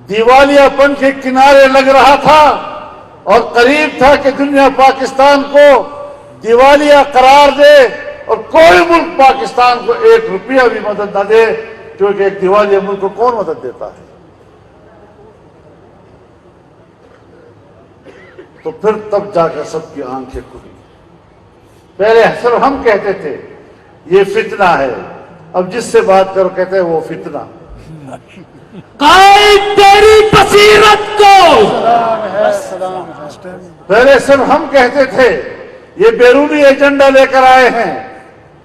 دیوالیہ پن کے کنارے لگ رہا تھا اور قریب تھا کہ دنیا پاکستان کو دیوالیہ قرار دے اور کوئی ملک پاکستان کو 1 روپیہ بھی مدد نہ دے، کیونکہ ایک دیوالیہ ملک کو کون مدد دیتا ہے؟ تو پھر تب جا کر سب کی آنکھیں کھلی۔ پہلے صرف ہم کہتے تھے یہ فتنہ ہے، اب جس سے بات کرو کہتے ہیں وہ فتنہ۔ قائد تیری بصیرت کو، پہلے صرف ہم کہتے تھے یہ بیرونی ایجنڈا لے کر آئے ہیں،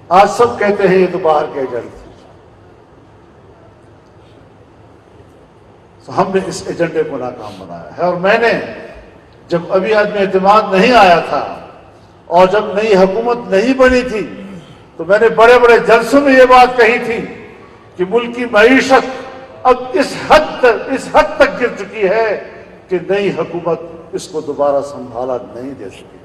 آج سب کہتے ہیں یہ تو باہر کے ایجنڈے تھے۔ تو ہم نے اس ایجنڈے کو ناکام بنایا ہے، اور میں نے جب ابھی آدمی اعتماد نہیں آیا تھا اور جب نئی حکومت نہیں بنی تھی تو میں نے بڑے بڑے جلسوں میں یہ بات کہی تھی کہ ملک کی معیشت اب اس حد تک گر چکی ہے کہ نئی حکومت اس کو دوبارہ سنبھالا نہیں دے سکی۔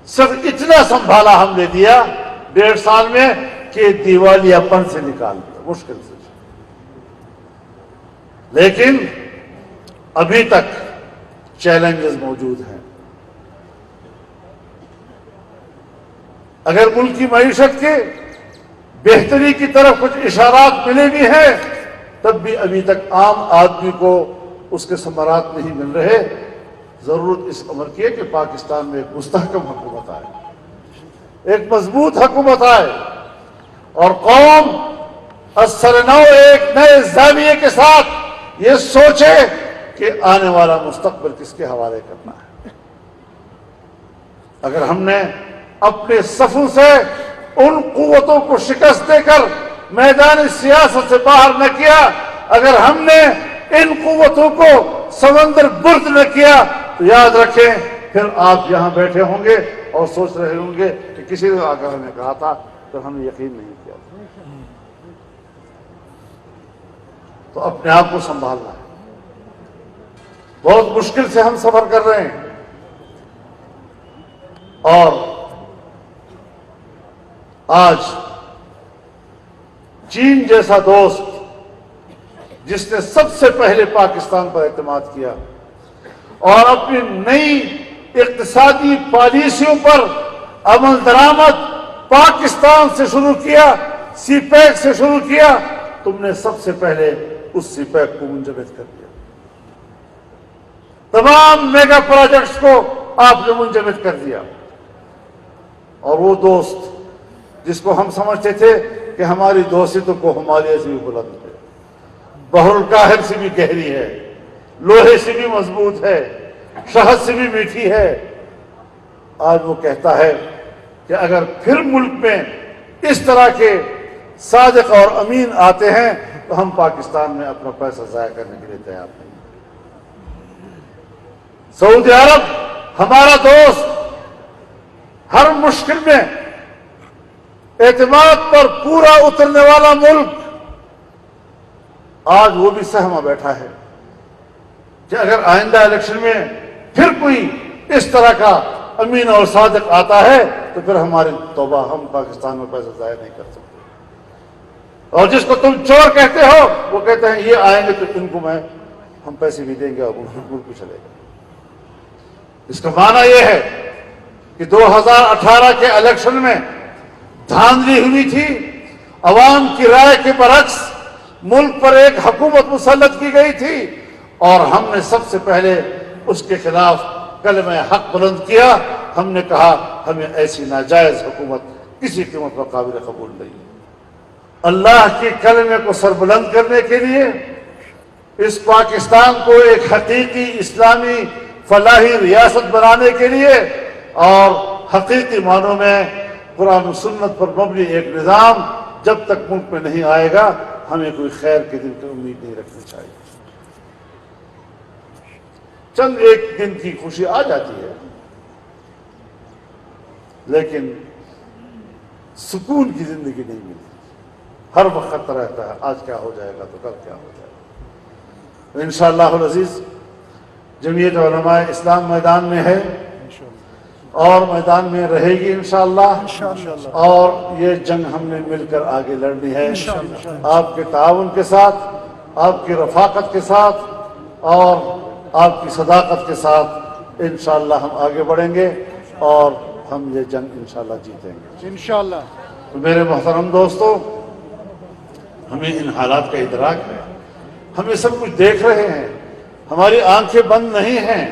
صرف اتنا سنبھالا ہم نے دیا 1.5 سال میں کہ دیوالیہ پن سے نکال دیا، مشکل سے۔ لیکن ابھی تک چیلنجز موجود ہیں۔ اگر ملک کی معیشت کے بہتری کی طرف کچھ اشارات ملے بھی ہیں، تب بھی ابھی تک عام آدمی کو اس کے ثمرات نہیں مل رہے۔ ضرورت اس امر کی ہے کہ پاکستان میں ایک مستحکم حکومت آئے، ایک مضبوط حکومت آئے، اور قوم السرنو ایک نئے زاویے کے ساتھ یہ سوچے کہ آنے والا مستقبل کس کے حوالے کرنا ہے۔ اگر ہم نے اپنے صفوں سے ان قوتوں کو شکست دے کر میدان سیاست سے باہر نہ کیا، اگر ہم نے ان قوتوں کو سمندر برد نہ کیا، تو یاد رکھیں پھر آپ یہاں بیٹھے ہوں گے اور سوچ رہے ہوں گے کہ کسی نے آ کر ہمیں کہا تھا تو ہم نے یقین نہیں کیا تھا۔ تو اپنے آپ کو سنبھالنا ہے۔ بہت مشکل سے ہم سفر کر رہے ہیں، اور آج چین جیسا دوست جس نے سب سے پہلے پاکستان پر اعتماد کیا اور اپنی نئی اقتصادی پالیسیوں پر عمل درآمد پاکستان سے شروع کیا، سی پیک سے شروع کیا، تم نے سب سے پہلے اس سی پیک کو منجمد کر دیا۔ تمام میگا پروجیکٹس کو آپ نے منجمد کر دیا۔ اور وہ دوست جس کو ہم سمجھتے تھے کہ ہماری دوستی تو کو ہمالیہ سے بھی بلند ہے، بحر الکاہل سے بھی گہری ہے، لوہے سے بھی مضبوط ہے، شہد سے بھی میٹھی ہے، آج وہ کہتا ہے کہ اگر پھر ملک میں اس طرح کے صادق اور امین آتے ہیں تو ہم پاکستان میں اپنا پیسہ ضائع کرنے کے لیے تیار نہیں۔ سعودی عرب ہمارا دوست، ہر مشکل میں اعتماد پر پورا اترنے والا ملک، آج وہ بھی سہما بیٹھا ہے کہ اگر آئندہ الیکشن میں پھر کوئی اس طرح کا امین اور صادق آتا ہے تو پھر ہماری توبہ، ہم پاکستان میں پیسہ ضائع نہیں کر سکتے۔ اور جس کو تم چور کہتے ہو وہ کہتے ہیں یہ آئیں گے تو ان کو ہم پیسے بھی دیں گے اور ملک بھی چلے گا۔ اس کا معنی یہ ہے کہ 2018 کے الیکشن میں دھاندلی ہوئی تھی، عوام کی رائے کے برعکس ملک پر ایک حکومت مسلط کی گئی تھی، اور ہم نے سب سے پہلے اس کے خلاف کلمہ حق بلند کیا۔ ہم نے کہا ہمیں ایسی ناجائز حکومت کسی قیمت پر قابل قبول نہیں۔ اللہ کے کلمے کو سربلند کرنے کے لیے، اس پاکستان کو ایک حقیقی اسلامی فلاحی ریاست بنانے کے لیے، اور حقیقی معنوں میں قرآن و سنت پر مبنی ایک نظام جب تک ملک میں نہیں آئے گا، ہمیں کوئی خیر کے دن کی امید نہیں رکھنی چاہیے۔ چند ایک دن کی خوشی آ جاتی ہے، لیکن سکون کی زندگی نہیں ملتی۔ ہر وقت خطرہ رہتا ہے آج کیا ہو جائے گا تو کل کیا ہو جائے گا۔ انشاءاللہ العزیز جمعیت علماء اسلام میدان میں ہے، اور میدان میں رہے گی انشاءاللہ، اور یہ جنگ ہم نے مل کر آگے لڑنی ہے آپ کے تعاون کے ساتھ، آپ کی رفاقت کے ساتھ اور آپ کی صداقت کے ساتھ انشاءاللہ ہم آگے بڑھیں گے اور ہم یہ جنگ انشاءاللہ جیتیں گے انشاءاللہ۔ تو میرے محترم دوستو، ہمیں ان حالات کا ادراک ہے، ہم یہ سب کچھ دیکھ رہے ہیں، ہماری آنکھیں بند نہیں ہیں۔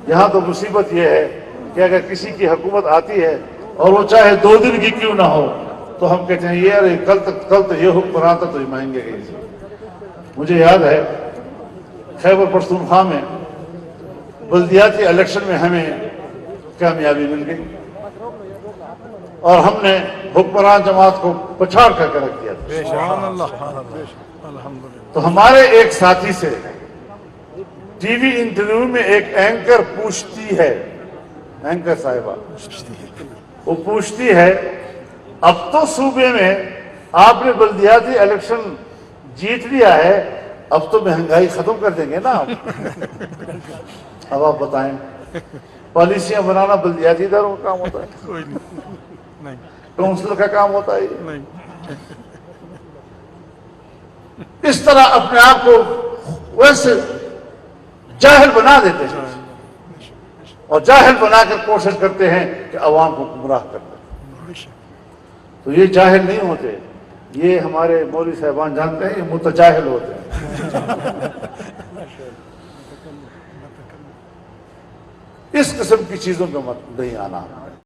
یہاں تو مصیبت یہ ہے کہ اگر کسی کی حکومت آتی ہے اور وہ چاہے 2 دن کی کیوں نہ ہو تو ہم کہتے ہیں یہ ارے کل تو یہ حکمران تھا تو یہ مہنگے گئی تھی۔ مجھے یاد ہے خیبر پختونخوا میں بلدیاتی الیکشن میں ہمیں کامیابی مل گئی اور ہم نے حکمران جماعت کو پچھاڑ کر کے رکھ دیا تھا۔ سبحان اللہ، الحمدللہ۔ تو ہمارے ایک ساتھی سے ٹی وی انٹرویو میں ایک اینکر پوچھتی ہے، اینکر صاحبہ وہ پوچھتی ہے اب تو صوبے میں آپ نے بلدیاتی الیکشن جیت لیا ہے، اب تو مہنگائی ختم کر دیں گے نا آپ؟ اب آپ بتائیں، پالیسیاں بنانا بلدیاتی اداروں کا کام ہوتا ہے؟ کوئی نہیں، کونسلر کا کام ہوتا ہے یہ؟ نہیں۔ اس طرح اپنے آپ کو ویسے جاہل بنا دیتے ہیں اور جاہل بنا کر کوشش کرتے ہیں کہ عوام کو گمراہ کر دیں۔ تو یہ جاہل نہیں ہوتے، یہ ہمارے مولوی صاحبان جانتے ہیں، یہ متجاہل ہوتے ہیں۔ اس قسم کی چیزوں کا مت نہیں آنا۔